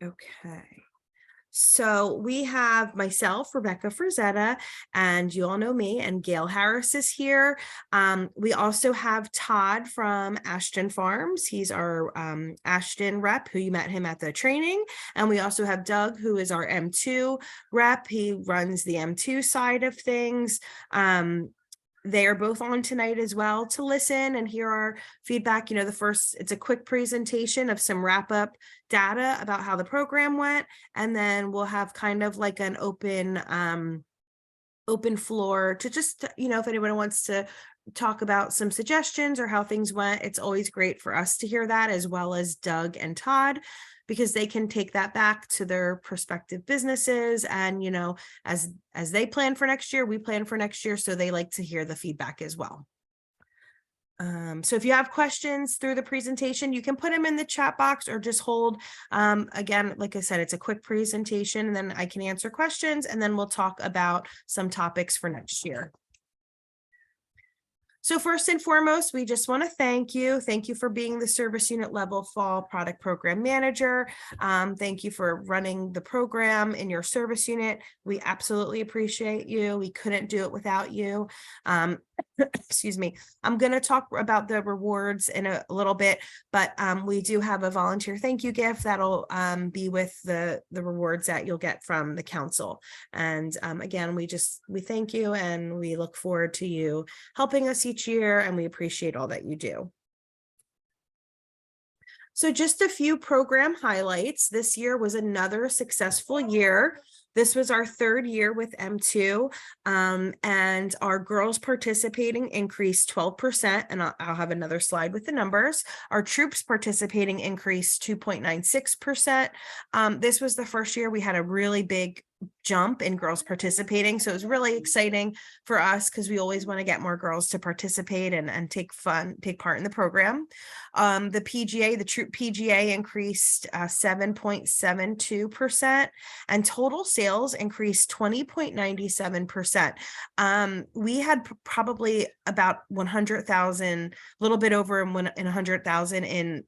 Okay. So we have myself, Rebecca Frazetta, and you all know me, and Gail Harris is here. We also have Todd from Ashton Farms. He's our Ashton rep, who you met him at the training. And we also have Doug, who is our M2 rep. He runs the M2 side of things. They are both on tonight as well to listen and hear our feedback. It's a quick presentation of some wrap up data about how the program went. And then we'll have kind of like an open floor to just, if anyone wants to talk about some suggestions or how things went. It's always great for us to hear that, as well as Doug and Todd, because they can take that back to their prospective businesses. And, as they plan for next year, we plan for next year. So they like to hear the feedback as well. So if you have questions through the presentation, you can put them in the chat box or just hold. Again, like I said, it's a quick presentation, and then I can answer questions, and then we'll talk about some topics for next year. So first and foremost, we just want to thank you. Thank you for being the service unit level fall product program manager. Thank you for running the program in your service unit. We absolutely appreciate you. We couldn't do it without you. Excuse me. I'm going to talk about the rewards in a little bit, but we do have a volunteer thank you gift that'll be with the rewards that you'll get from the council. And again, we thank you, and we look forward to you helping us each year, and we appreciate all that you do. So just a few program highlights. This year was another successful year. This was our third year with M2, and our girls participating increased 12%, and I'll have another slide with the numbers. Our troops participating increased 2.96%. This was the first year we had a really big jump in girls participating. So it was really exciting for us, because we always want to get more girls to participate and take part in the program. The troop PGA increased 7.72%, and total sales increased 20.97%. We had probably about 100,000, a little bit over 100,000 in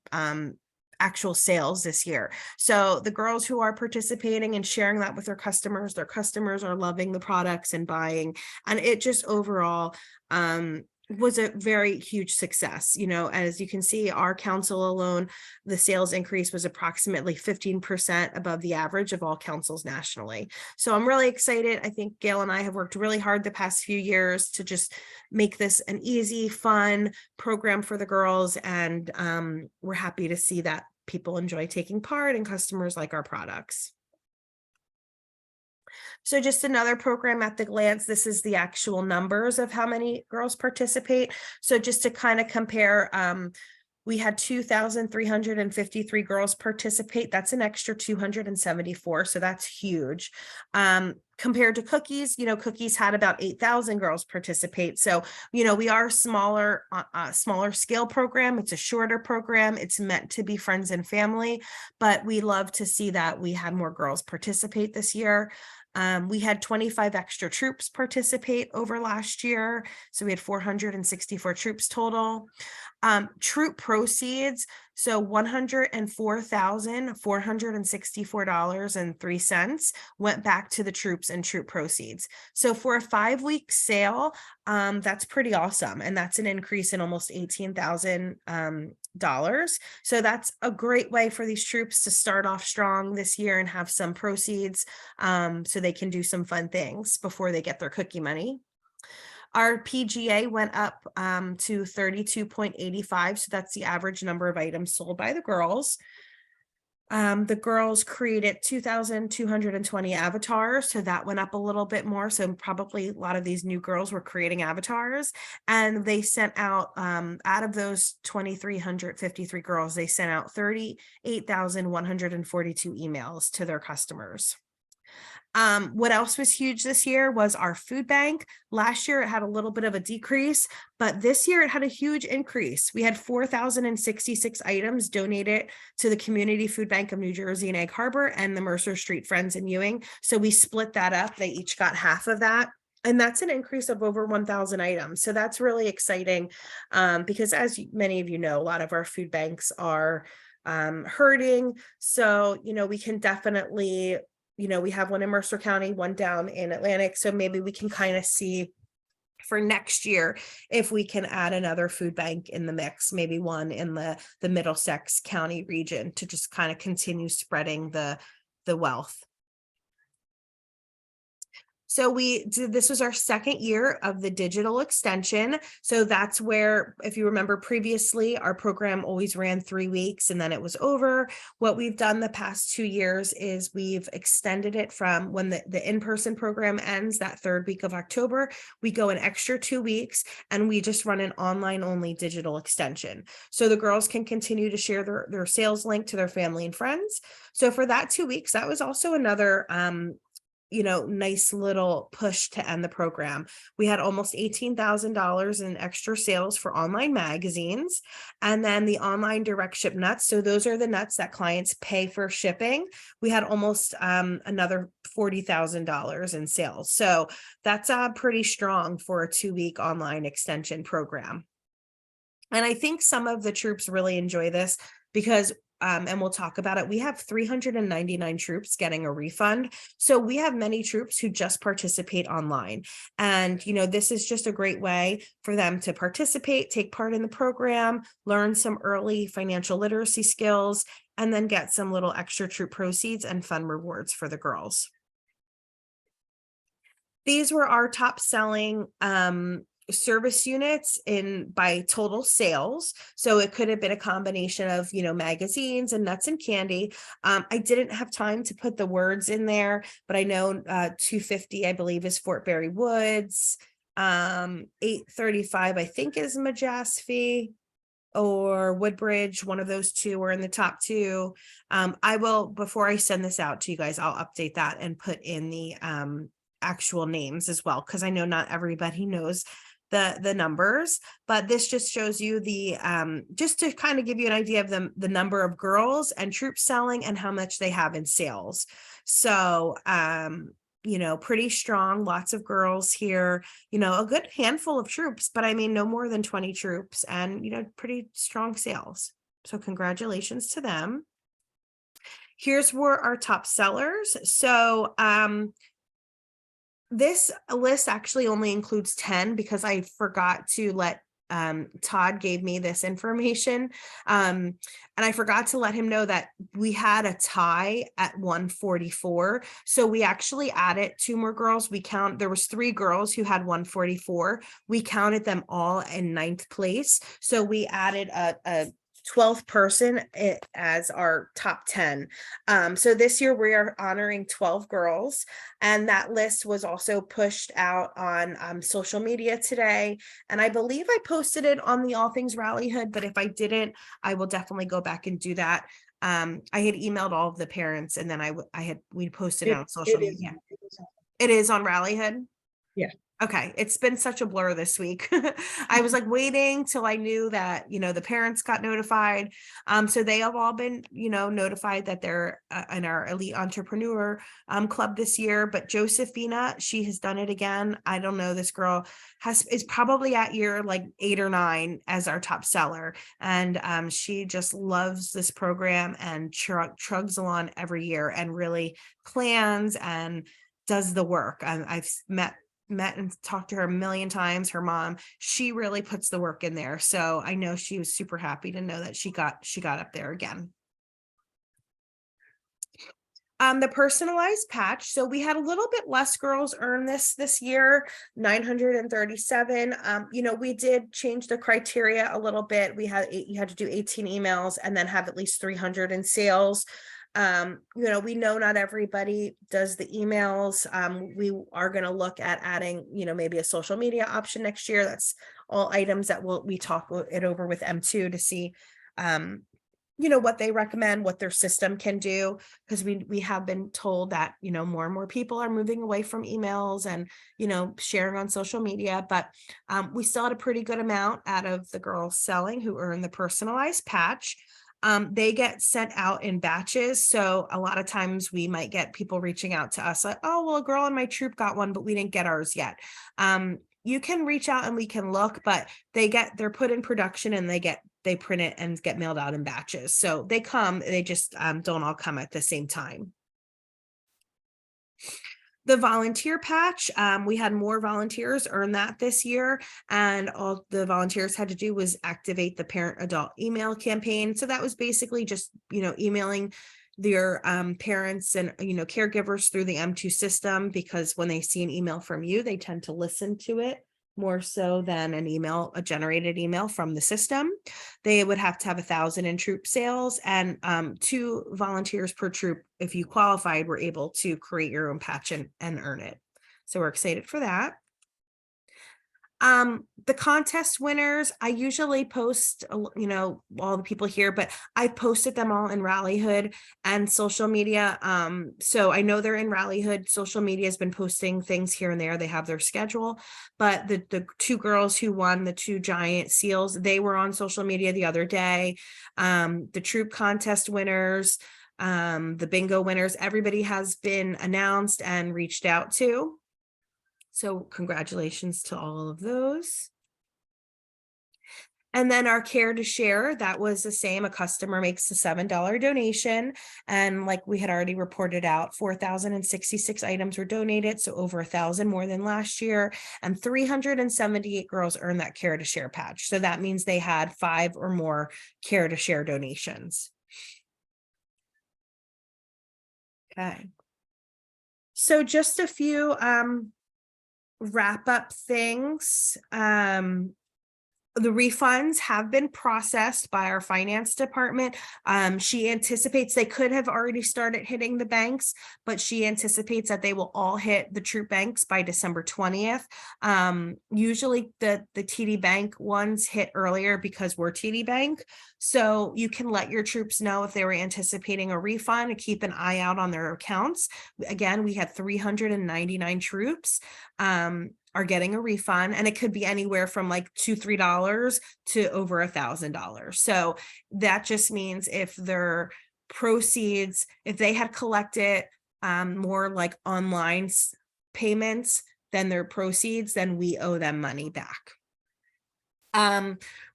actual sales this year. So the girls who are participating and sharing that with their customers are loving the products and buying, and it just overall was a very huge success. As you can see, our council alone, the sales increase was approximately 15% above the average of all councils nationally. So I'm really excited. I think Gail and I have worked really hard the past few years to just make this an easy, fun program for the girls. And we're happy to see that people enjoy taking part and customers like our products. So just another program at the glance. This is the actual numbers of how many girls participate. So just to kind of compare, we had 2,353 girls participate. That's an extra 274. So that's huge. Compared to Cookies, Cookies had about 8,000 girls participate. So, we are a smaller scale program. It's a shorter program. It's meant to be friends and family, but we love to see that we had more girls participate this year. We had 25 extra troops participate over last year. So we had 464 troops total. Troop proceeds, so $104,464.03 went back to the troops and troop proceeds. So for a 5-week sale, that's pretty awesome. And that's an increase in almost $18,000. So that's a great way for these troops to start off strong this year and have some proceeds, so they can do some fun things before they get their cookie money. Our PGA went up to 32.85. So that's the average number of items sold by the girls. The girls created 2,220 avatars. So that went up a little bit more. So probably a lot of these new girls were creating avatars, and they sent out of those 2,353 girls, they sent out 38,142 emails to their customers. What else was huge this year was our food bank. Last year, it had a little bit of a decrease, but this year it had a huge increase. We had 4,066 items donated to the Community Food Bank of New Jersey and Egg Harbor and the Mercer Street Friends in Ewing. So we split that up. They each got half of that. And that's an increase of over 1,000 items. So that's really exciting, because as many of you know, a lot of our food banks are hurting. So, we can definitely, we have one in Mercer County, one down in Atlantic. So maybe we can kind of see for next year if we can add another food bank in the mix, maybe one in the Middlesex County region, to just kind of continue spreading the wealth. So this was our second year of the digital extension. So that's where, if you remember previously, our program always ran 3 weeks and then it was over. What we've done the past 2 years is we've extended it from when the in-person program ends that 3rd week of October, we go an extra 2 weeks and we just run an online only digital extension. So the girls can continue to share their sales link to their family and friends. So for that 2 weeks, that was also another, nice little push to end the program. We had almost $18,000 in extra sales for online magazines, and then the online direct ship nuts. So those are the nuts that clients pay for shipping. We had almost another $40,000 in sales. So that's pretty strong for a 2-week online extension program. And I think some of the troops really enjoy this because and we'll talk about it. We have 399 troops getting a refund. So we have many troops who just participate online. And, this is just a great way for them to participate, take part in the program, learn some early financial literacy skills, and then get some little extra troop proceeds and fun rewards for the girls. These were our top selling service units by total sales. So it could have been a combination of, magazines and nuts and candy. I didn't have time to put the words in there, but I know 250, I believe, is Fort Berry Woods. 835, I think, is Majasphy or Woodbridge. One of those two were in the top 2. I will, before I send this out to you guys, I'll update that and put in the actual names as well, because I know not everybody knows the numbers, but this just shows you the just to kind of give you an idea of the number of girls and troops selling and how much they have in sales. So pretty strong, lots of girls here, a good handful of troops, but I mean no more than 20 troops, and pretty strong sales. So congratulations to them. Here's where our top sellers. So this list actually only includes 10 because I forgot to let Todd gave me this information. And I forgot to let him know that we had a tie at 144. So we actually added 2 more girls. There was 3 girls who had 144. We counted them all in 9th place. So we added a 12th person as our top 10. So this year we are honoring 12 girls, and that list was also pushed out on social media today. And I believe I posted it on the All Things Rallyhood, but if I didn't, I will definitely go back and do that. I had emailed all of the parents, and then we posted it on social media. It is on Rallyhood. Yeah. Okay, it's been such a blur this week. I was like waiting till I knew that, the parents got notified. So they have all been, notified that they're in our Elite Entrepreneur Club this year. But Josephina, she has done it again. I don't know, this girl is probably at year like 8 or 9 as our top seller. And she just loves this program and chugs along every year and really plans and does the work. I've met and talked to her a million times. Her mom, she really puts the work in there. So I know she was super happy to know that she got up there again. The personalized patch. So we had a little bit less girls earn this year, 937. We did change the criteria a little bit. You had to do 18 emails and then have at least 300 in sales. We know not everybody does the emails. We are going to look at adding, maybe a social media option next year. That's all items that we talk it over with M2 to see, what they recommend, what their system can do, because we have been told that, more and more people are moving away from emails and, sharing on social media, but we still had a pretty good amount out of the girls selling who earn the personalized patch. They get sent out in batches. So a lot of times we might get people reaching out to us like, oh, well, a girl in my troop got one, but we didn't get ours yet. You can reach out and we can look, but they're put in production and they get they print it and get mailed out in batches. So they come, they just don't all come at the same time. The volunteer patch, we had more volunteers earn that this year, and all the volunteers had to do was activate the parent adult email campaign. So that was basically just, emailing their parents and, caregivers through the M2 system, because when they see an email from you, they tend to listen to it more so than a generated email from the system. They would have to have 1,000 in troop sales, and 2 volunteers per troop. If you qualified, were able to create your own patch and earn it. So we're excited for that. The contest winners, I usually post, all the people here, but I posted them all in Rallyhood and social media. So I know they're in Rallyhood. Social media has been posting things here and there. They have their schedule, but the 2 girls who won the 2 giant seals, they were on social media the other day. The troop contest winners, the bingo winners, everybody has been announced and reached out to. So congratulations to all of those. And then our care to share, that was the same. A customer makes a $7 donation. And like we had already reported out, 4,066 items were donated. So over 1,000 more than last year. And 378 girls earned that care to share patch. So that means they had 5 or more care to share donations. Okay. So just a few wrap up things. The refunds have been processed by our finance department. She anticipates they could have already started hitting the banks, but she anticipates that they will all hit the troop banks by December 20th. Usually the TD Bank ones hit earlier because we're TD Bank. So you can let your troops know if they were anticipating a refund and keep an eye out on their accounts. Again, we had 399 troops. Are getting a refund, and it could be anywhere from like $2-3 to over $1,000. So that just means if their proceeds, if they had collected more like online payments than their proceeds, then we owe them money back.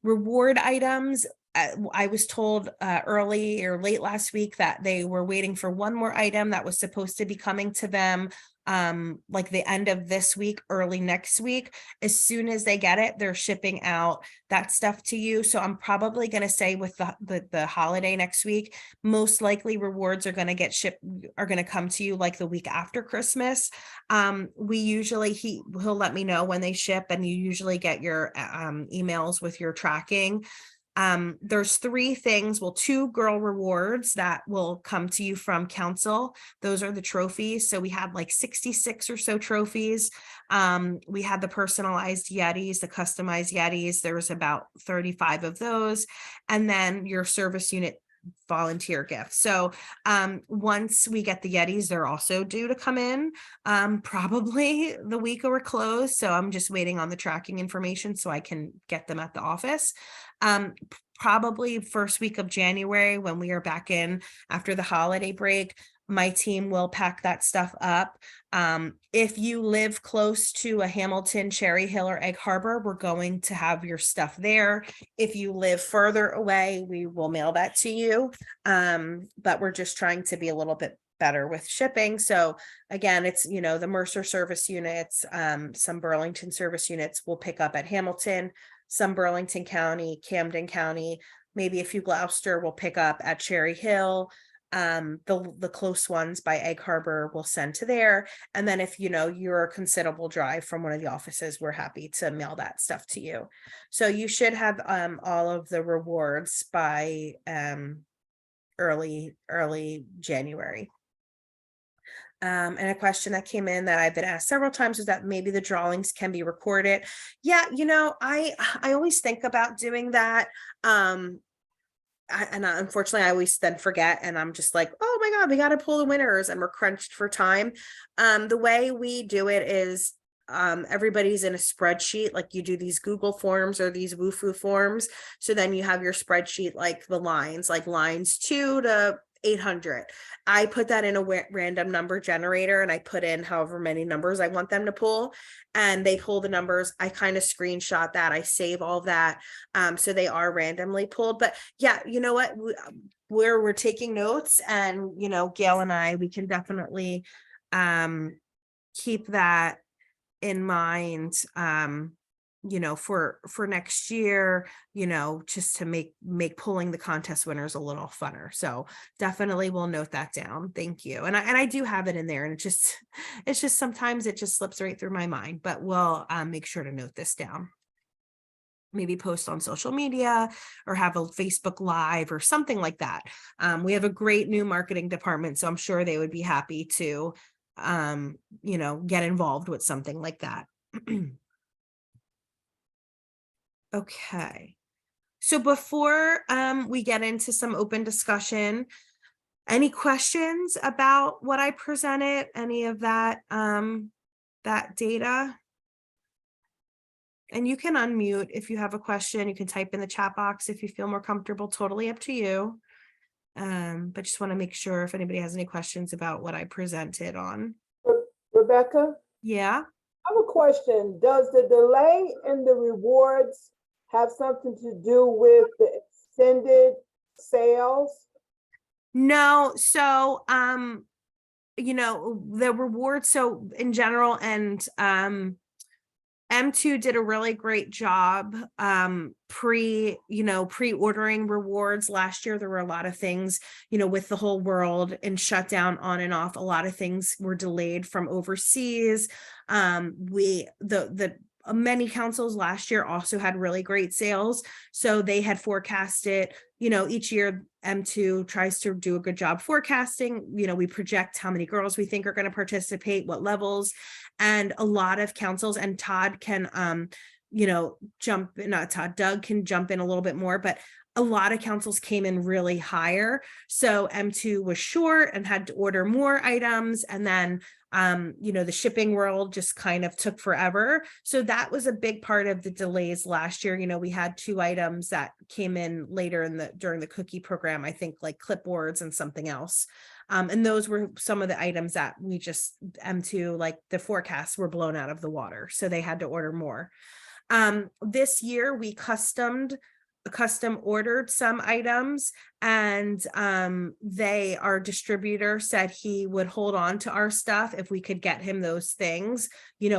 Reward items, I was told early or late last week that they were waiting for one more item that was supposed to be coming to them like the end of this week, early next week. As soon as they get it, they're shipping out that stuff to you. So I'm probably going to say with the holiday next week, most likely rewards are going to get shipped, are going to come to you like the week after Christmas. We usually, he'll let me know when they ship, and you usually get your emails with your tracking. There's 3 things, 2 girl rewards that will come to you from council. Those are the trophies. So we had like 66 or so trophies. We had the personalized Yetis, the customized Yetis. There was about 35 of those. And then your service unit volunteer gift. So once we get the Yetis, they're also due to come in probably the week we're closed. So I'm just waiting on the tracking information so I can get them at the office. Probably first week of January, when we are back in after the holiday break, my team will pack that stuff up. If you live close to a Hamilton, Cherry Hill, or Egg Harbor, we're going to have your stuff there. If you live further away, we will mail that to you. But we're just trying to be a little bit better with shipping. So again, it's, the Mercer service units, some Burlington service units will pick up at Hamilton, some Burlington County, Camden County, maybe a few Gloucester will pick up at Cherry Hill. The close ones by Egg Harbor will send to there. And then if you're a considerable drive from one of the offices, we're happy to mail that stuff to you. So you should have all of the rewards by early January. And a question that came in that I've been asked several times is that maybe the drawings can be recorded. Yeah, I always think about doing that. Unfortunately, I always then forget, and I'm just like, oh my God, we got to pull the winners, and we're crunched for time. The way we do it is everybody's in a spreadsheet, like you do these Google forms or these Wufoo forms. So then you have your spreadsheet, like the lines, like lines 2 to 800. I put that in a random number generator and I put in however many numbers I want them to pull, and they pull the numbers. I kind of screenshot that. I save all of that. So they are randomly pulled. But yeah, you know what? We're taking notes, and Gail and I, we can definitely keep that in mind, for next year, just to make pulling the contest winners a little funner. So definitely we'll note that down. Thank you. And I do have it in there, and it's just sometimes it just slips right through my mind, but we'll make sure to note this down. Maybe post on social media or have a Facebook Live or something like that. We have a great new marketing department, so I'm sure they would be happy to get involved with something like that. Okay. So before we get into some open discussion, any questions about what I presented, any of that that data? And you can unmute if you have a question. You can type in the chat box if you feel more comfortable, totally up to you. But just want to make sure if anybody has any questions about what I presented on. Rebecca? Yeah. I have a question. Does the delay in the rewards have something to do with the extended sales? No. So, the rewards, so in general, and M2 did a really great job pre-ordering rewards last year. There were a lot of things, with the whole world and shutdown on and off, a lot of things were delayed from overseas. Many councils last year also had really great sales. So they had forecasted, each year M2 tries to do a good job forecasting. We project how many girls we think are going to participate, what levels, and a lot of councils, and Todd can, Doug can jump in a little bit more, but a lot of councils came in really higher. So M2 was short and had to order more items. And then, the shipping world just kind of took forever. So that was a big part of the delays last year. We had 2 items that came in later during the cookie program, I think, like clipboards and something else. And those were some of the items that we just M2, like the forecasts were blown out of the water. So they had to order more. This year we custom ordered some items, and our distributor said he would hold on to our stuff if we could get him those things,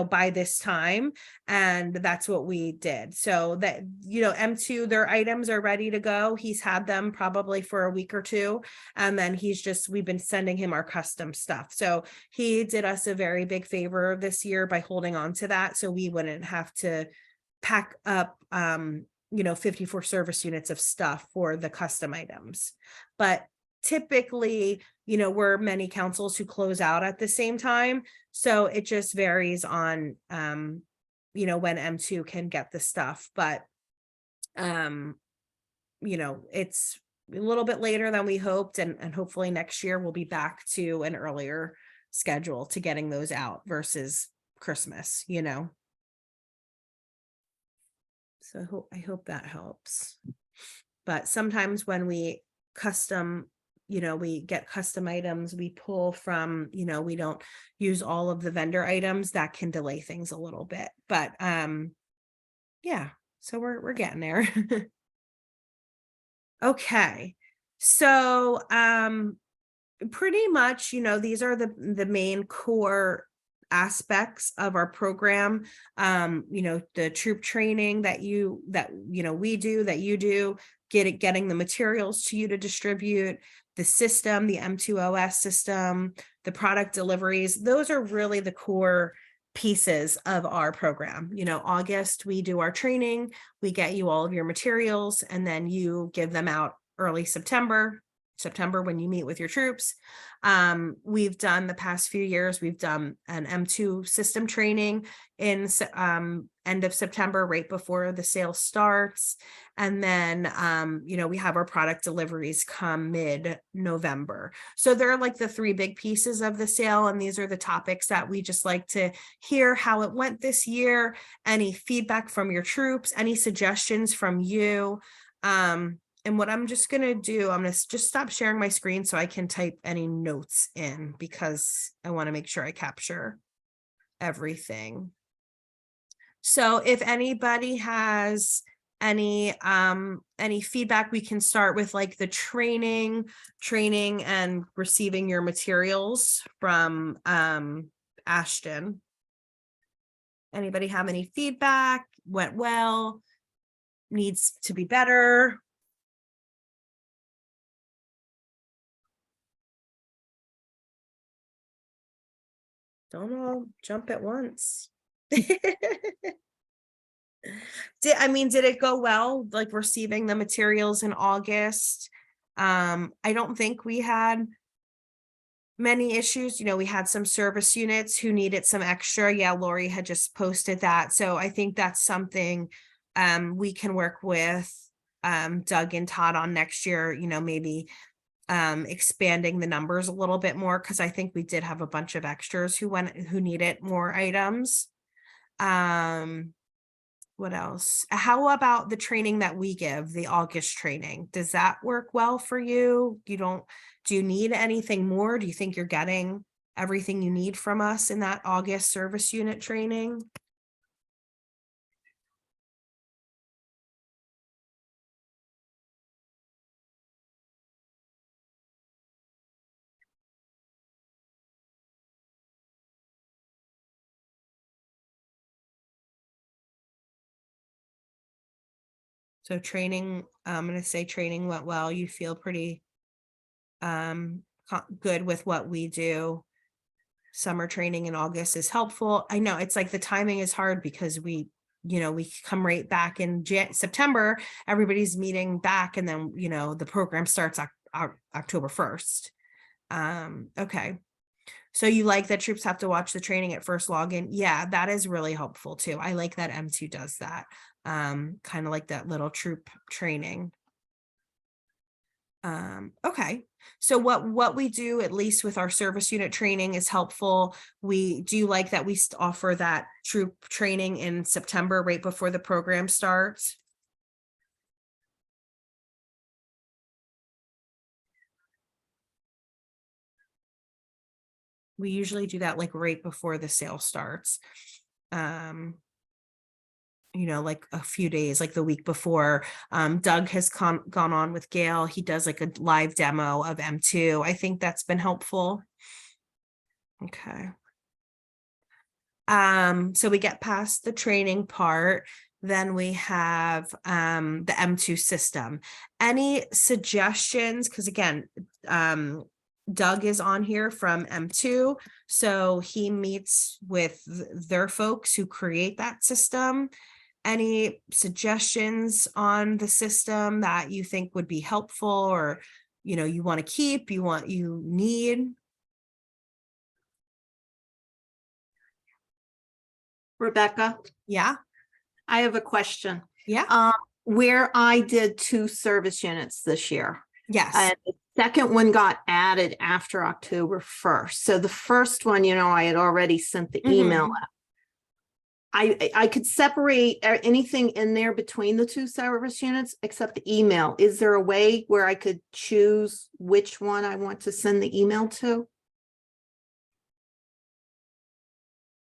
by this time. And that's what we did. So that, M2, their items are ready to go. He's had them probably for a week or 2. And then we've been sending him our custom stuff. So he did us a very big favor this year by holding on to that, so we wouldn't have to pack up 54 service units of stuff for the custom items. But typically, we're many councils who close out at the same time. So it just varies on, when M2 can get the stuff. But, it's a little bit later than we hoped. And hopefully next year we'll be back to an earlier schedule to getting those out versus Christmas, So I hope that helps. But sometimes when we we get custom items, we pull from, we don't use all of the vendor items, that can delay things a little bit. But yeah, so we're getting there. Okay. So pretty much, these are the main core aspects of our program. The troop training that we do, that you do, getting the materials to you to distribute, the system, the M2OS system, the product deliveries. Those are really the core pieces of our program. August, we do our training, we get you all of your materials, and then you give them out early September when you meet with your troops. We've done the past few years, we've done an M2 system training in end of September, right before the sale starts. And then, we have our product deliveries come mid-November. So they're like the 3 big pieces of the sale. And these are the topics that we just like to hear how it went this year, any feedback from your troops, any suggestions from you. And what I'm just gonna do, I'm gonna just stop sharing my screen so I can type any notes in, because I want to make sure I capture everything. So if anybody has any feedback, we can start with like the training and receiving your materials from Ashton. Anybody have any feedback? Went well? Needs to be better? Don't all jump at once. Did it go well, like receiving the materials in August? I don't think we had many issues. We had some service units who needed some extra. Yeah, Lori had just posted that. So I think that's something we can work with Doug and Todd on next year, maybe expanding the numbers a little bit more, because I think we did have a bunch of extras who needed more items. What else? How about the training that we give, the August training? Does that work well for you? Do you need anything more? Do you think you're getting everything you need from us in that August service unit training? So training, I'm going to say training went well. You feel pretty good with what we do. Summer training in August is helpful. I know it's like the timing is hard because we come right back in September, everybody's meeting back, and then, the program starts October 1st. Okay. So you like that troops have to watch the training at first login? Yeah, that is really helpful too. I like that M2 does that. Kind of like that little troop training. Okay. So what we do, at least with our service unit training, is helpful. We do like that we offer that troop training in September, right before the program starts. We usually do that like right before the sale starts. Like a few days, like the week before. Doug has gone on with Gail. He does like a live demo of M2. I think that's been helpful. Okay. So we get past the training part. Then we have the M2 system. Any suggestions? Because again, Doug is on here from M2, so he meets with their folks who create that system. Any suggestions on the system that you think would be helpful, or you want to keep, you need? Rebecca, Yeah. I have a question. Yeah. Where I did 2 service units this year, Yes. and the second one got added after October 1st. So the first one, I had already sent the email out. I could separate anything in there between the 2 service units except the email. Is there a way where I could choose which one I want to send the email to?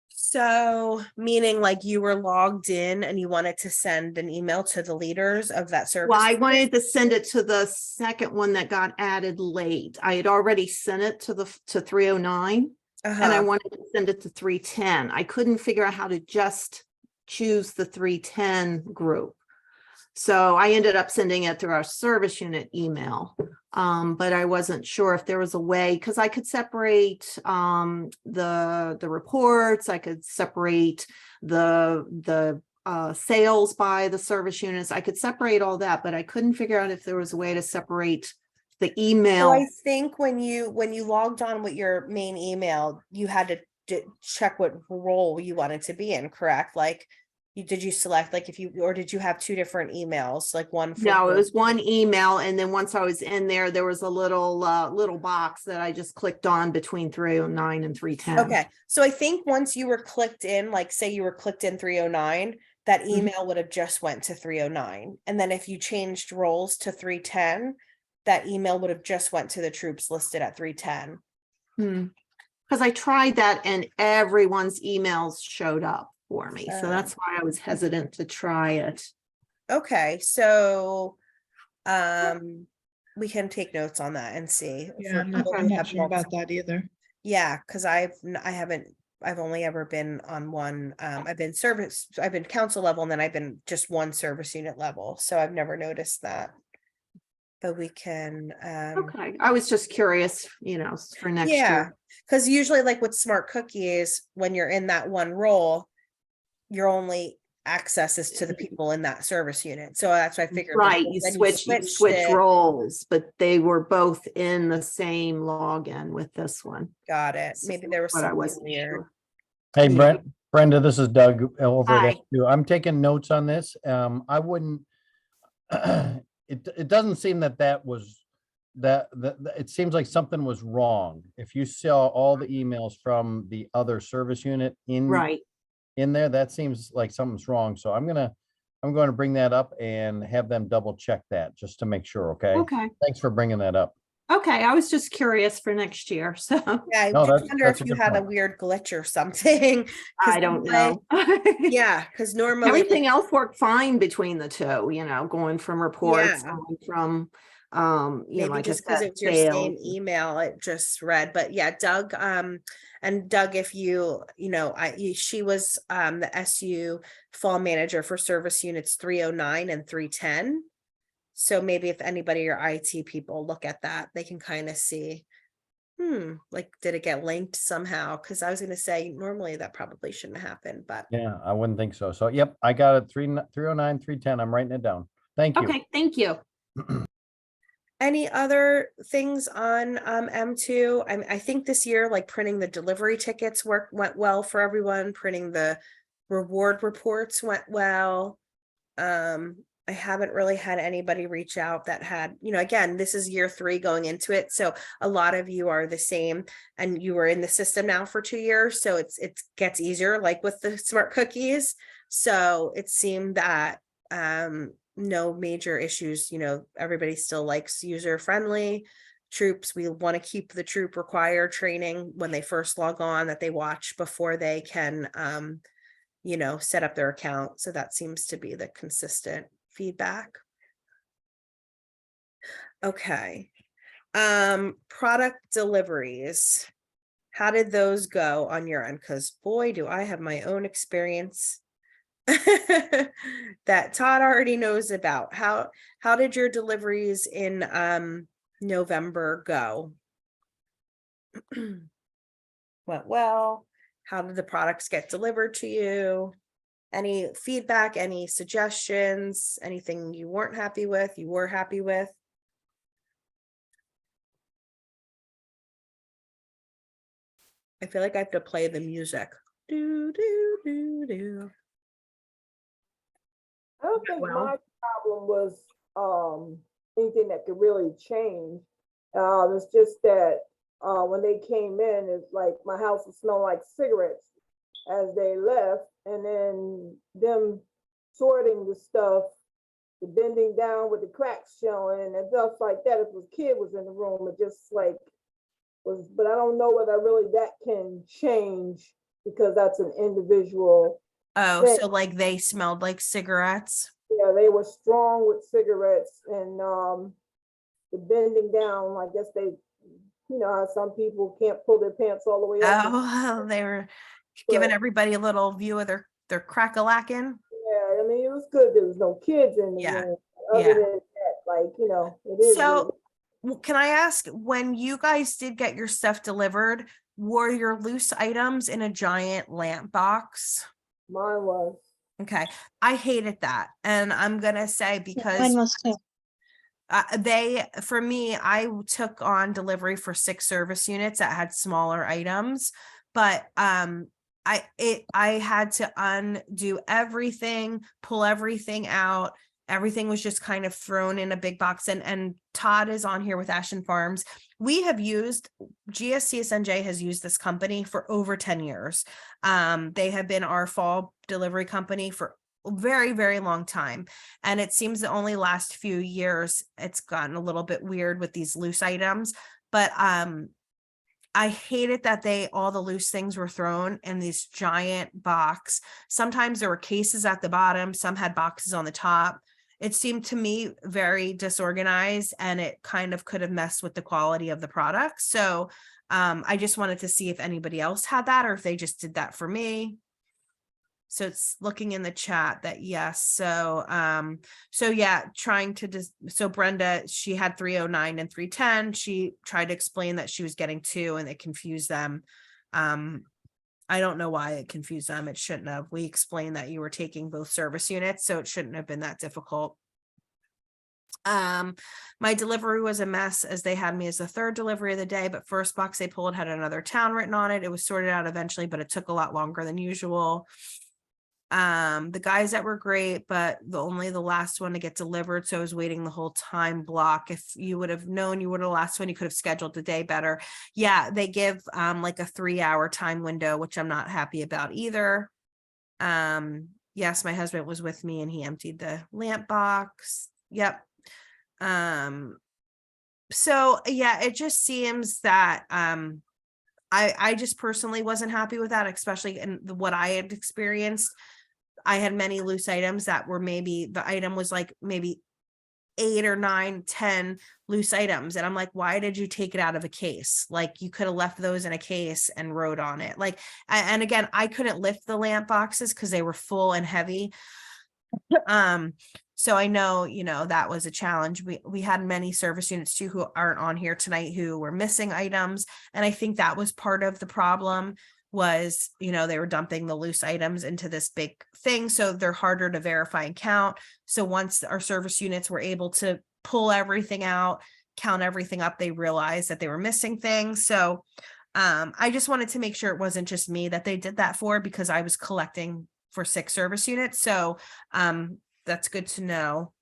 So meaning like you were logged in and you wanted to send an email to the leaders of that service? Well, I wanted to send it to the second one that got added late. I had already sent it to 309. And I wanted to send it to 310. I couldn't figure out how to just choose the 310 group. So I ended up sending it through our service unit email. But I wasn't sure if there was a way, because I could separate the reports, I could separate the sales by the service units. I could separate all that, but I couldn't figure out if there was a way to separate the email. So I think when you logged on with your main email, you had to check what role you wanted to be in, correct? Like, did you select like or did you have 2 different emails, like one for? No, it was one email, and then once I was in there, there was a little box that I just clicked on between 309 and 310. Okay, so I think once you were clicked in, like say you were clicked in 309, that email would have just went to 309. And then if you changed roles to 310, that email would have just went to the troops listed at 310. Because I tried that and everyone's emails showed up for me. So Oh. that's why I was hesitant to try it. Okay, so we can take notes on that and see. if Yeah, we're- I'm we not have sure about multiple- that either. Yeah, because I've only ever been on one, I've been council level, and then I've been just one service unit level, so I've never noticed that. But we can, Okay, I was just curious, for next yeah, year. because usually like with smart cookies, when you're in that one role, your only access is to the people in that service unit, so that's why I figured. like, Right, when you switched switch it, roles, but they were both in the same login with this one. got it, maybe there was But I something wasn't weird. sure. Hey, Yeah. Brenda, this is Doug over Hi. at SU. I'm taking notes on this. I wouldn't, it doesn't seem that was, that it seems like something was wrong. If you saw all the emails from the other service unit Right, in there, that seems like something's wrong. So I'm going to bring that up and have them double check that just to make sure, okay? okay, Thanks for bringing that up. okay, I was just curious for next year, so Yeah, I No, just wonder that's if a you good had a point. weird glitch or something. 'cause I don't normally- know. Yeah, because normally. Everything else worked fine between the two, going from reports, Yeah. going from, Maybe like I just because said, it was your same sales. email, it just read, but yeah, Doug, and Doug, if she was, the SU fall manager for service units 309 and 310. So maybe if anybody or IT people look at that, they can kind of see, like, did it get linked somehow? Because I was gonna say, normally that probably shouldn't happen, but Yeah, I wouldn't think so. So, yep, I got it. 309, 310. I'm writing it down. Thank you. Okay, thank you. any other things on M2? I think this year, like printing the delivery tickets went well for everyone. Printing the reward reports went well. I haven't really had anybody reach out that had, again, this is year 3 going into it. So a lot of you are the same and you were in the system now for 2 years. So it gets easier, like with the smart cookies. So it seemed that no major issues, everybody still likes user friendly troops. We want to keep the troop required training when they first log on, that they watch before they can set up their account. So that seems to be the consistent feedback. Okay. Product deliveries. How did those go on your end? Because boy, do I have my own experience that Todd already knows about. How did your deliveries in November go? Went well. How did the products get delivered to you? Any feedback, any suggestions, anything you weren't happy with, you were happy with? I feel like I have to play the music. Do, do, do, do. I don't think Well- my problem was anything that could really change. It's just that when they came in, it's like my house would smell like cigarettes as they left, and then them sorting the stuff, the bending down with the cracks showing and stuff like that. If a kid was in the room, it just like was, but I don't know whether really that can change because that's an individual. Oh, Right. so like they smelled like cigarettes? Yeah, they were strong with cigarettes and the bending down, I guess they, how some people can't pull their pants all the way up. Oh, they were giving But- everybody a little view of their crack-a-lackin'. Yeah, I mean, it was good. There was no kids in the Yeah, room. yeah. Other than that, like, it is. So can I ask, when you guys did get your stuff delivered, were your loose items in a giant lamp box? Mine was. Okay, I hated that. And I'm gonna say because was too. for me, I took on delivery for 6 service units that had smaller items, but I had to undo everything, pull everything out. Everything was just kind of thrown in a big box, and Todd is on here with Ashton Farms. We have used GSCSNJ has used this company for over 10 years. They have been our fall delivery company for very, very long time. And it seems the only last few years, it's gotten a little bit weird with these loose items. But I hated that all the loose things were thrown in this giant box. Sometimes there were cases at the bottom, some had boxes on the top. It seemed to me very disorganized, and it kind of could have messed with the quality of the product. So I just wanted to see if anybody else had that, or if they just did that for me. So it's looking in the chat that yes. So yeah, trying to so Brenda, she had 309 and 310. She tried to explain that she was getting 2 and it confused them. I don't know why it confused them. It shouldn't have. We explained that you were taking both service units, so it shouldn't have been that difficult. My delivery was a mess, as they had me as the 3rd delivery of the day, but first box they pulled had another town written on it. It was sorted out eventually, but it took a lot longer than usual. The guys that were great, but only the last one to get delivered, so I was waiting the whole time block. If you would have known you were the last one, you could have scheduled the day better. Yeah, they give like a 3-hour time window, which I'm not happy about either. Yes, my husband was with me and he emptied the lamp box. Yep. So yeah, it just seems that I just personally wasn't happy with that, especially in what I had experienced. I had many loose items that were maybe the item was like maybe 8 or 9, 10 loose items. And I'm like, why did you take it out of a case? Like, you could have left those in a case and wrote on it. Like, and again, I couldn't lift the lamp boxes because they were full and heavy. So I know, that was a challenge. We had many service units too, who aren't on here tonight, who were missing items. And I think that was part of the problem was, they were dumping the loose items into this big thing. So they're harder to verify and count. So once our service units were able to pull everything out, count everything up, they realized that they were missing things. So I just wanted to make sure it wasn't just me that they did that for, because I was collecting for 6 service units. So that's good to know.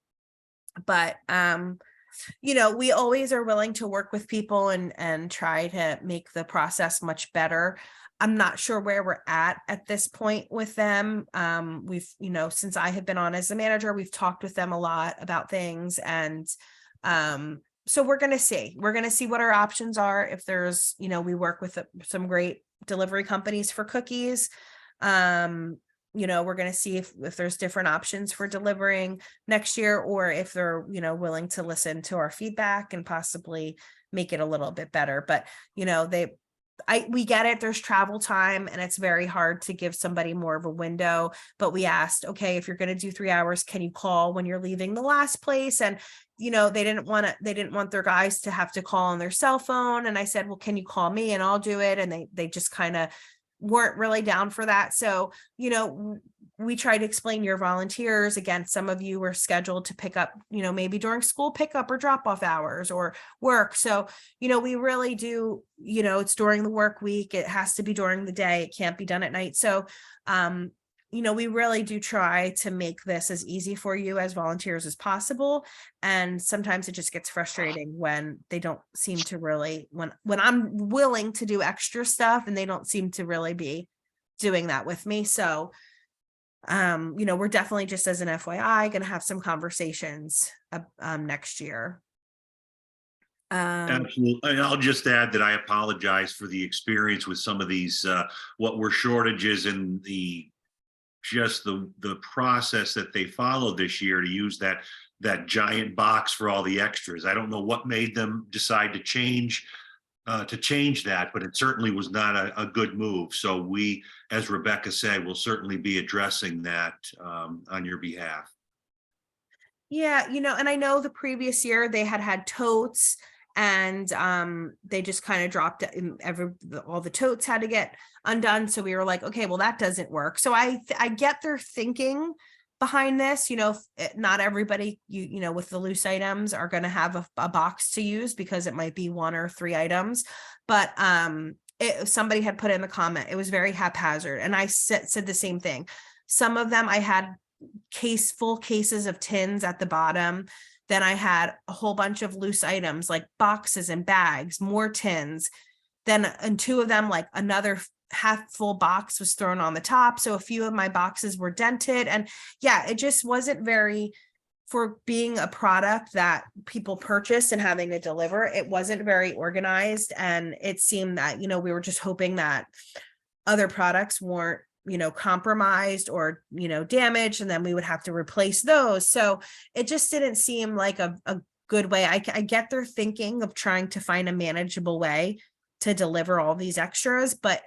But we always are willing to work with people and try to make the process much better. I'm not sure where we're at this point with them. We've, since I have been on as a manager, we've talked with them a lot about things. And so we're going to see what our options are. If there's, we work with some great delivery companies for cookies. We're going to see if there's different options for delivering next year, or if they're, willing to listen to our feedback and possibly make it a little bit better. But, we get it. There's travel time and it's very hard to give somebody more of a window, but we asked, okay, if you're going to do 3 hours, can you call when you're leaving the last place? And, they didn't want their guys to have to call on their cell phone. And I said, well, can you call me and I'll do it? And they just kind of weren't really down for that. So, we try to explain your volunteers. Again, some of you were scheduled to pick up, maybe during school pickup or drop off hours or work. So, we really do, it's during the work week. It has to be during the day. It can't be done at night. So, we really do try to make this as easy for you as volunteers as possible. And sometimes it just gets frustrating when they don't seem to really, when I'm willing to do extra stuff and they don't seem to really be doing that with me. So, we're definitely, just as an FYI, going to have some conversations next year. Absolutely. And I'll just add that I apologize for the experience with some of these, what were shortages in the process that they followed this year to use that giant box for all the extras. I don't know what made them decide to change that, but it certainly was not a good move. So we, as Rebecca said, will certainly be addressing that on your behalf. Yeah, and I know the previous year they had totes, and they just kind of dropped all the totes had to get undone. So we were like, okay, well, that doesn't work. So I get their thinking behind this. Not everybody, with the loose items are going to have a box to use, because it might be 1 or 3 items. But somebody had put in the comment, it was very haphazard. And I said the same thing. Some of them I had full cases of tins at the bottom. Then I had a whole bunch of loose items like boxes and bags, more tins. Then and 2 of them, like another half full box was thrown on the top. So a few of my boxes were dented. And yeah, it just wasn't very, for being a product that people purchase and having to deliver, it wasn't very organized. And it seemed that, you know, we were just hoping that other products weren't, you know, compromised or, you know, damaged, and then we would have to replace those. So it just didn't seem like a good way. I get their thinking of trying to find a manageable way to deliver all these extras, but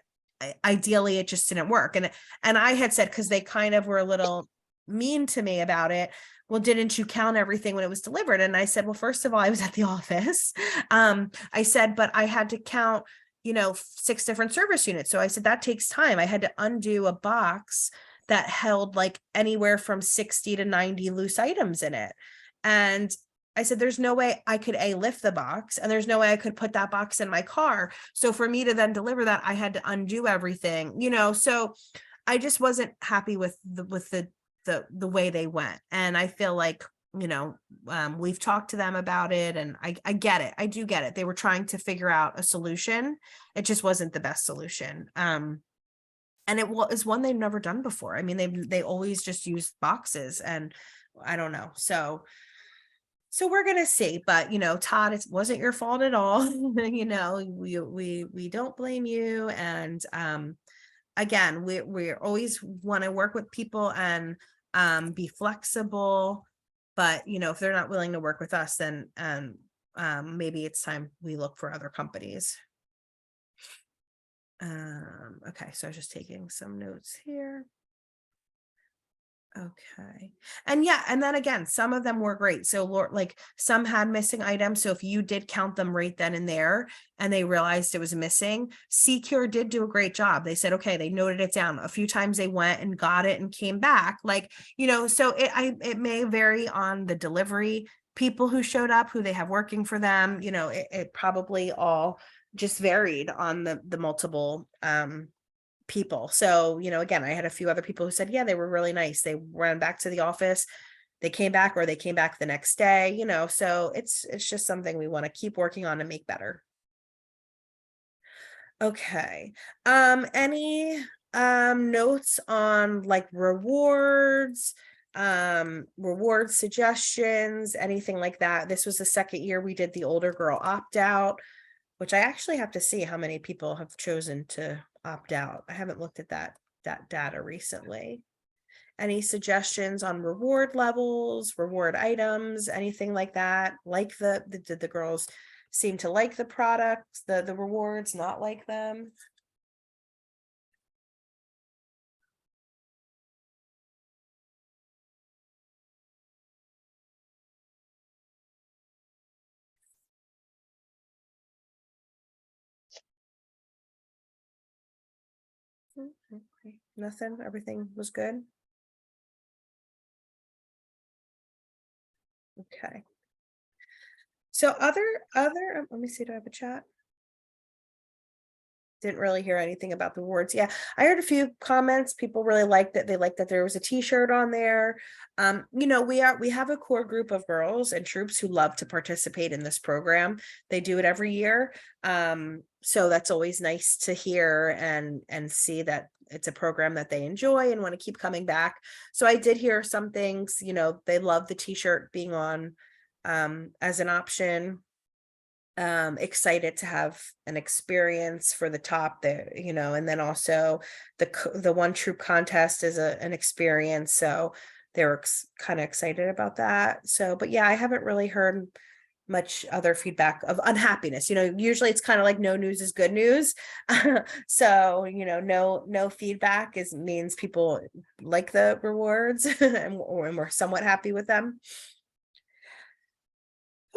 ideally it just didn't work. And I had said, because they kind of were a little mean to me about it, well, didn't you count everything when it was delivered? And I said, well, first of all, I was at the office. I said, but I had to count, you know, 6 different service units. So I said, that takes time. I had to undo a box that held like anywhere from 60 to 90 loose items in it. And I said, there's no way I could lift the box, and there's no way I could put that box in my car. So for me to then deliver that, I had to undo everything, you know, so I just wasn't happy with the way they went. And I feel like, you know, we've talked to them about it, and I get it. I do get it. They were trying to figure out a solution. It just wasn't the best solution. And it was one they've never done before. I mean, they always just used boxes, and I don't know. So we're going to see, but you know, Todd, it wasn't your fault at all. You know, we don't blame you. And again, we always want to work with people and be flexible, but you know, if they're not willing to work with us, then maybe it's time we look for other companies. Okay, so I was just taking some notes here. Okay. And yeah, and then again, some of them were great. So like some had missing items. So if you did count them right then and there, and they realized it was missing, Secure did do a great job. They said, okay, they noted it down. A few times they went and got it and came back. Like, you know, so it may vary on the delivery people who showed up, who they have working for them. You know, it probably all just varied on the multiple people. So, you know, again, I had a few other people who said, yeah, they were really nice. They ran back to the office, they came back, or they came back the next day, you know, so it's just something we want to keep working on and make better. Okay. Any notes on like rewards, reward suggestions, anything like that? This was the second year we did the older girl opt-out, which I actually have to see how many people have chosen to opt out. I haven't looked at that data recently. Any suggestions on reward levels, reward items, anything like that? Like did the girls seem to like the products, the rewards, not like them? Okay. Nothing, everything was good. Okay. So other, let me see, do I have a chat? Didn't really hear anything about the awards. Yeah, I heard a few comments. People really liked it. They liked that there was a t-shirt on there. You know, we have a core group of girls and troops who love to participate in this program. They do it every year. So that's always nice to hear and see that it's a program that they enjoy and want to keep coming back. So I did hear some things, you know, they love the t-shirt being on as an option. Excited to have an experience for the top there, you know, and then also the one troop contest is an experience, so they were kind of excited about that. So, but yeah, I haven't really heard much other feedback of unhappiness. You know, usually it's kind of like no news is good news. So, you know, no feedback means people like the rewards and we're somewhat happy with them.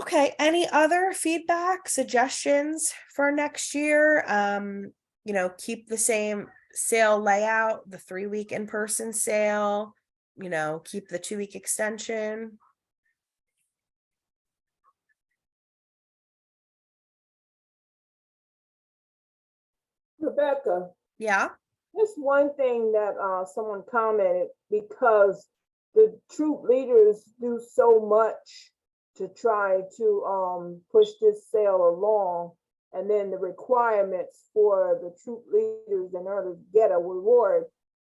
Okay, any other feedback, suggestions for next year? You know, keep the same sale layout, the 3-week in-person sale, you know, keep the 2-week extension. Rebecca, Yeah, just one thing that someone commented, because the troop leaders do so much to try to push this sale along. And then the requirements for the troop leaders in order to get a reward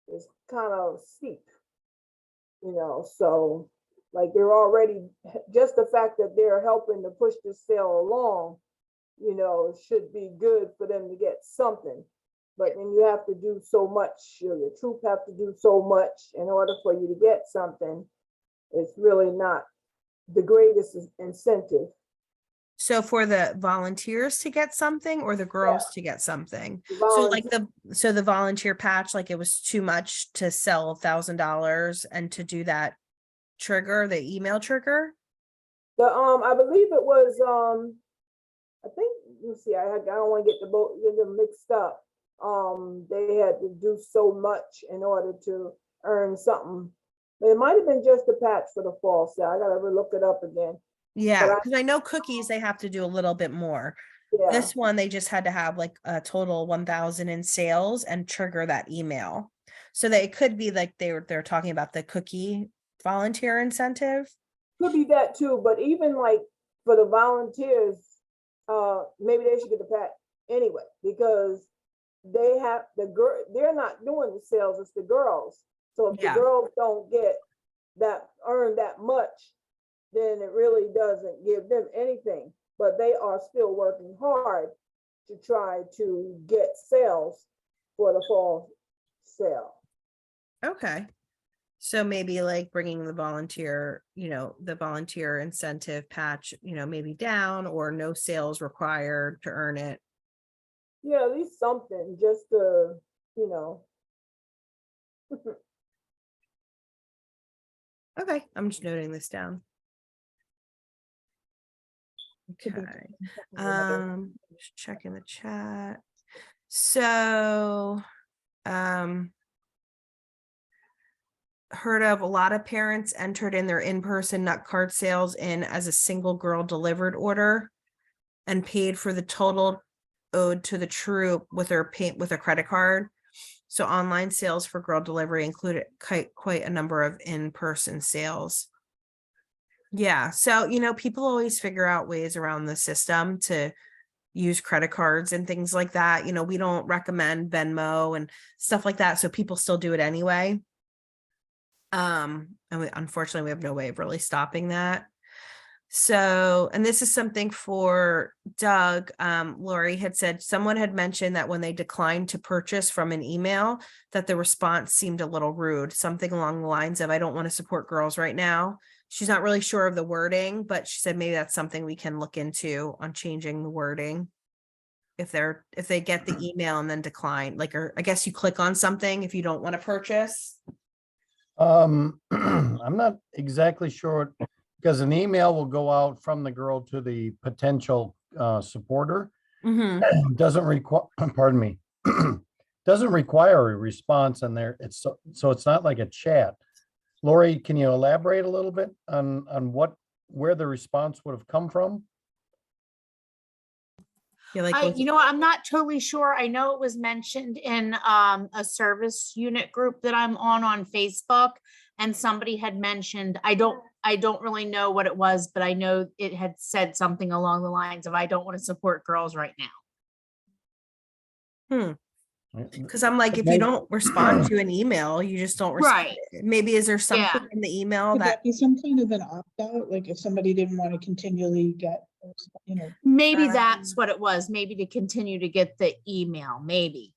is kind of steep. So like they're already, just the fact that they're helping to push the sale along, should be good for them to get something. But then you have to do so much, your troop have to do so much in order for you to get something. It's really not the greatest incentive. So for the volunteers to get something or the girls to get something? So like the volunteer patch, like it was too much to sell $1,000 and to do that trigger, the email trigger? I believe it was, I think, let me see, I don't want to get them mixed up. They had to do so much in order to earn something. But it might have been just a patch for the fall sale. I gotta look it up again. Yeah, because I know cookies, they have to do a little bit more. Yeah, This one, they just had to have like a total 1,000 in sales and trigger that email. So that it could be like they're talking about the cookie volunteer incentive. could be that too, but even like for the volunteers, maybe they should get the patch anyway, because they have they're not doing the sales, it's the girls. So if Yeah. the girls don't earn that much, then it really doesn't give them anything. But they are still working hard to try to get sales for the fall sale. Okay. So maybe like bringing the volunteer, the volunteer incentive patch, maybe down or no sales required to earn it. Yeah, at least something just to, Okay, I'm just noting this down. Okay. Just checking the chat. So, heard of a lot of parents entered in their in-person nut card sales in as a single girl delivered order and paid for the total owed to the troop with their credit card. So online sales for girl delivery included quite a number of in-person sales. Yeah, so people always figure out ways around the system to use credit cards and things like that. We don't recommend Venmo and stuff like that, so people still do it anyway. And unfortunately, we have no way of really stopping that. So, and this is something for Doug. Lori had said someone had mentioned that when they declined to purchase from an email, that the response seemed a little rude, something along the lines of, I don't want to support girls right now. She's not really sure of the wording, but she said maybe that's something we can look into on changing the wording. If they get the email and then decline, or I guess you click on something if you don't want to purchase. I'm not exactly sure, because an email will go out from the girl to the potential supporter. Mm-hmm. Doesn't require, pardon me, doesn't require a response in there. So it's not like a chat. Lori, can you elaborate a little bit on where the response would have come from? Yeah, I'm not totally sure. I know it was mentioned in a service unit group that I'm on Facebook, and somebody had mentioned, I don't really know what it was, but I know it had said something along the lines of, I don't want to support girls right now. Because I'm like, if you don't respond to an email, you just don't respond. Right. Maybe is there something in the email Could that that be some kind of an opt-out, like if somebody didn't want to continually get, Maybe that's what it was. Maybe to continue to get the email, maybe.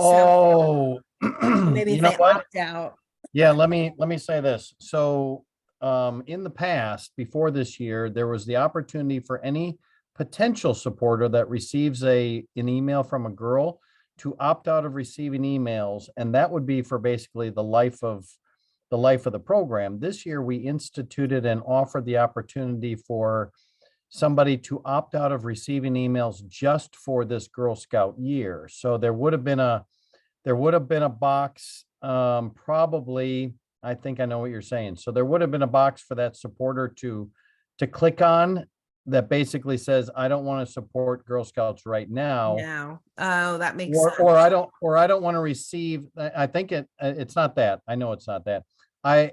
Oh, maybe you if know they what? opt out. Yeah, let me say this. So, in the past, before this year, there was the opportunity for any potential supporter that receives an email from a girl to opt out of receiving emails, and that would be for basically the life of the program. This year, we instituted and offered the opportunity for somebody to opt out of receiving emails just for this Girl Scout year. So there would have been a box, probably, I think I know what you're saying. So there would have been a box for that supporter to click on that basically says, I don't want to support Girl Scouts right now. No. Oh, that makes Or, sense. or I don't want to receive, I think it's not that. I know it's not that. I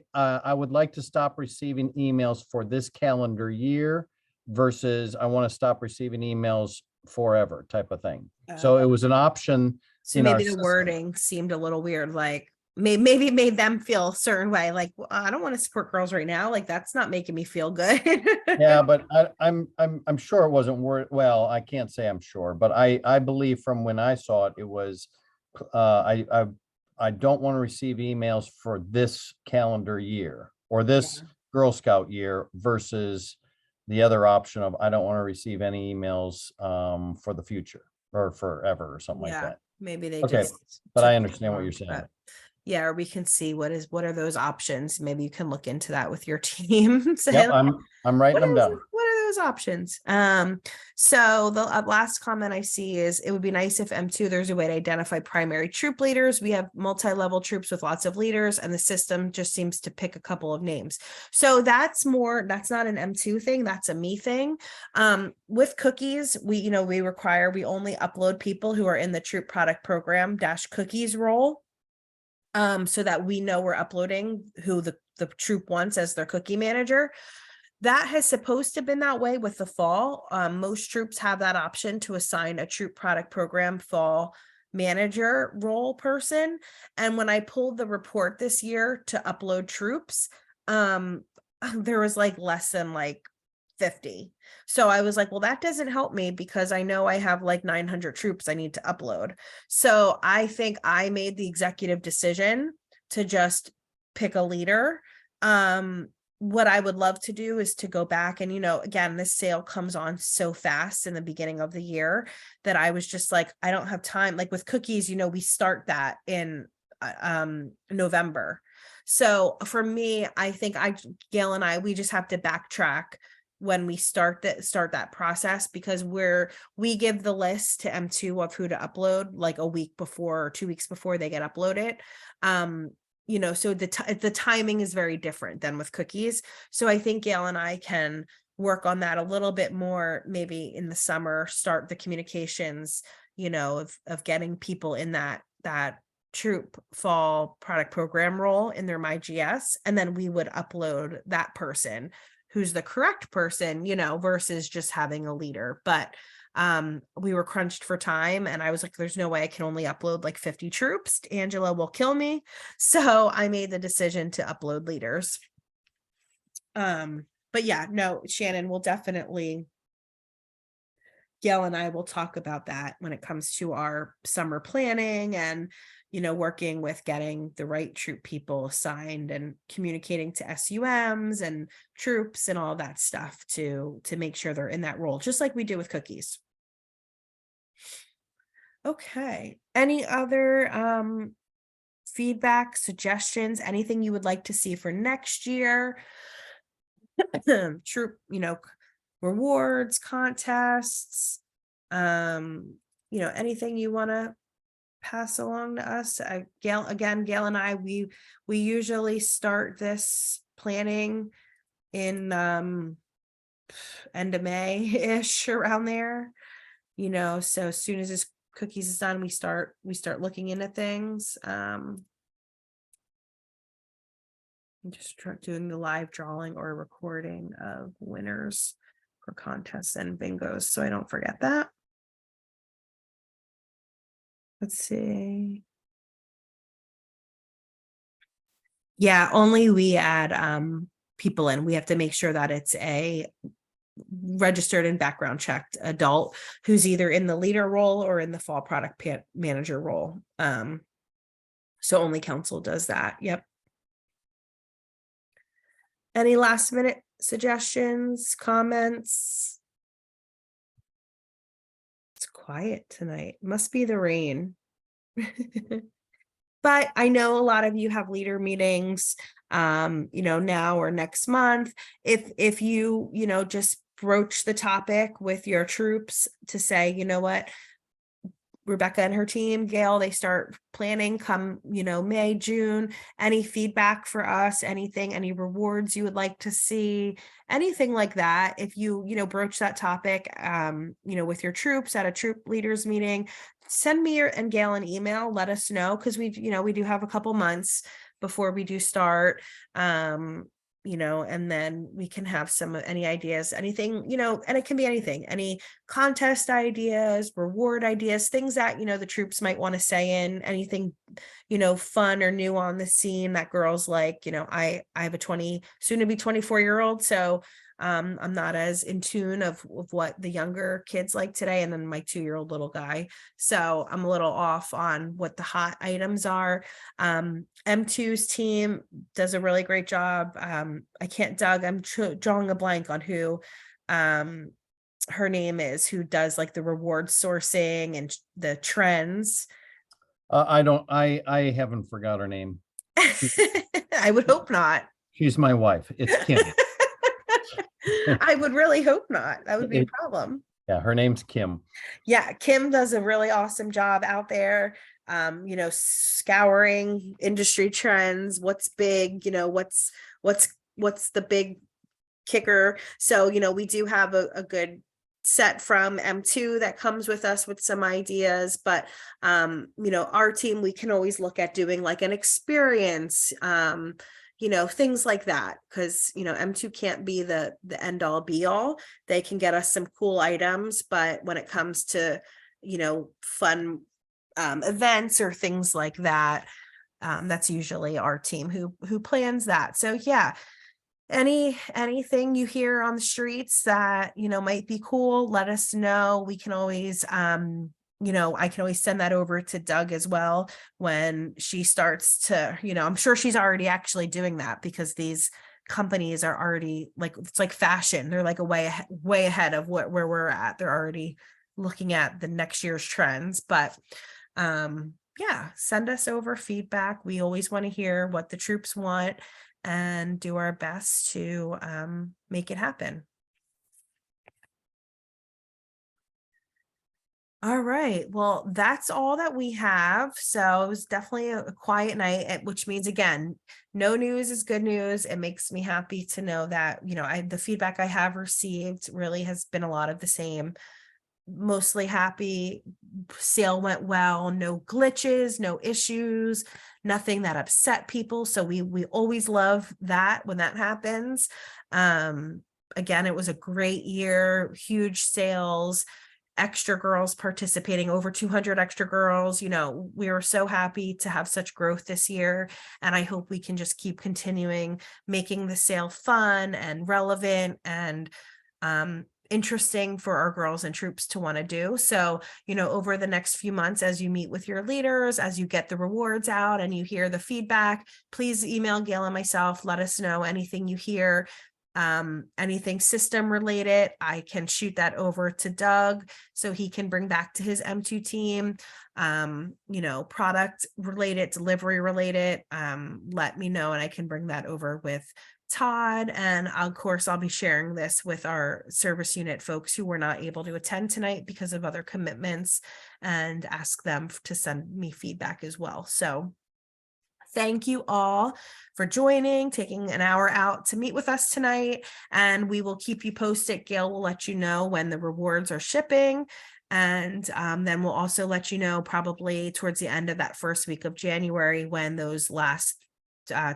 would like to stop receiving emails for this calendar year versus I want to stop receiving emails forever type of thing. So it was an option. So in our maybe the system. wording seemed a little weird, like maybe it made them feel a certain way, like, "Well, I don't want to support girls right now. Like, that's not making me feel good." Yeah, but I'm sure it wasn't word, well, I can't say I'm sure, but I believe from when I saw it, it was, I don't want to receive emails for this calendar year or this Girl Scout year versus the other option of I don't want to receive any emails for the future or forever or something like Yeah, that. maybe they Okay, just. but I took understand what long, you're saying. but yeah, or we can see what are those options. Maybe you can look into that with your team. Say, Yep, like, I'm writing them down. what are those options? So the last comment I see is it would be nice if M2, there's a way to identify primary troop leaders. We have multi-level troops with lots of leaders, and the system just seems to pick a couple of names. So that's not an M2 thing, that's a me thing. With cookies, we require, we only upload people who are in the troop product program -cookies role. So that we know we're uploading who the troop wants as their cookie manager. That has supposed to have been that way with the fall. Most troops have that option to assign a troop product program fall manager role person. And when I pulled the report this year to upload troops, there was like less than like 50. So I was like, well, that doesn't help me because I know I have like 900 troops I need to upload. So I think I made the executive decision to just pick a leader. What I would love to do is to go back and, again, this sale comes on so fast in the beginning of the year that I was just like, I don't have time. Like with cookies, we start that in November. So for me, I think Gail and I, we just have to backtrack when we start that process, because we give the list to M2 of who to upload like a week before or 2 weeks before they get uploaded. So the timing is very different than with cookies. So I think Gail and I can work on that a little bit more, maybe in the summer, start the communications, of getting people in that troop fall product program role in their MyGS, and then we would upload that person who's the correct person, versus just having a leader. But we were crunched for time, and I was like, there's no way I can only upload like 50 troops. Angela will kill me. So I made the decision to upload leaders. But yeah, no, Shannon will definitely, Gail and I will talk about that when it comes to our summer planning and, working with getting the right troop people assigned and communicating to SUMs and troops and all that stuff to make sure they're in that role, just like we do with cookies. Okay. Any other feedback, suggestions, anything you would like to see for next year? Troop, rewards, contests, anything you want to pass along to us. Gail and I, we usually start this planning in end of May-ish, around there, so as soon as this cookies is done, we start looking into things. I'm just doing the live drawing or recording of winners for contests and bingos, so I don't forget that. Let's see. Yeah, only we add people in. We have to make sure that it's a registered and background checked adult who's either in the leader role or in the fall product manager role. So only council does that. Yep. Any last minute suggestions, comments? It's quiet tonight. Must be the rain. But I know a lot of you have leader meetings, now or next month. If you, just broach the topic with your troops to say, what, Rebecca and her team, Gail, they start planning come, May, June, any feedback for us, anything, any rewards you would like to see, anything like that. If you, broach that topic, with your troops at a troop leaders meeting, send me and Gail an email, let us know. Cause we do have a couple months before we do start. you know, and then we can have any ideas, anything, you know, and it can be anything, any contest ideas, reward ideas, things that, you know, the troops might want to say in anything, you know, fun or new on the scene that girls like. You know, I have a soon to be 24-year-old, so I'm not as in tune of what the younger kids like today, and then my 2-year-old little guy, so I'm a little off on what the hot items are. M2's team does a really great job. I can't, Doug, I'm drawing a blank on who her name is, who does like the reward sourcing and the trends. I haven't forgot her name. I would hope not. She's my wife. It's Kim. I would really hope not. That would be a problem. Yeah, her name's Kim. Yeah, Kim does a really awesome job out there, you know, scouring industry trends, what's big, you know, what's the big kicker. So, you know, we do have a good set from M2 that comes with us with some ideas, but you know, our team, we can always look at doing like an experience, you know, things like that, because, you know, M2 can't be the end all be all. They can get us some cool items, but when it comes to, you know, fun events or things like that, that's usually our team who plans that. So yeah, anything you hear on the streets that, you know, might be cool, let us know. We can always you know, I can always send that over to Doug as well when she starts to, you know, I'm sure she's already actually doing that, because these companies are already like, it's like fashion. They're like way ahead of where we're at. They're already looking at the next year's trends. But yeah, send us over feedback. We always want to hear what the troops want and do our best to make it happen. All right. Well, that's all that we have. So it was definitely a quiet night, which means, again, no news is good news. It makes me happy to know that, you know, the feedback I have received really has been a lot of the same. Mostly happy. Sale went well. No glitches, no issues, nothing that upset people. So we always love that when that happens. Again, it was a great year, huge sales, extra girls participating, over 200 extra girls. You know, we were so happy to have such growth this year, and I hope we can just keep continuing making the sale fun and relevant and interesting for our girls and troops to want to do. So, you know, over the next few months, as you meet with your leaders, as you get the rewards out and you hear the feedback, please email Gail and myself. Let us know anything you hear. Anything system related, I can shoot that over to Doug so he can bring back to his M2 team. You know, product related, delivery related, let me know and I can bring that over with Todd. And of course, I'll be sharing this with our service unit folks who were not able to attend tonight because of other commitments, and ask them to send me feedback as well. So thank you all for joining, taking an hour out to meet with us tonight, and we will keep you posted. Gail will let you know when the rewards are shipping, and then we'll also let you know probably towards the end of that first week of January when those last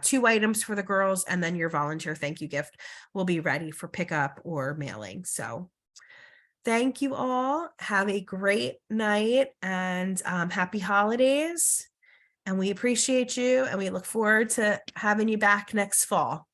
2 items for the girls and then your volunteer thank you gift will be ready for pickup or mailing. So thank you all. Have a great night and happy holidays. And we appreciate you and we look forward to having you back next fall.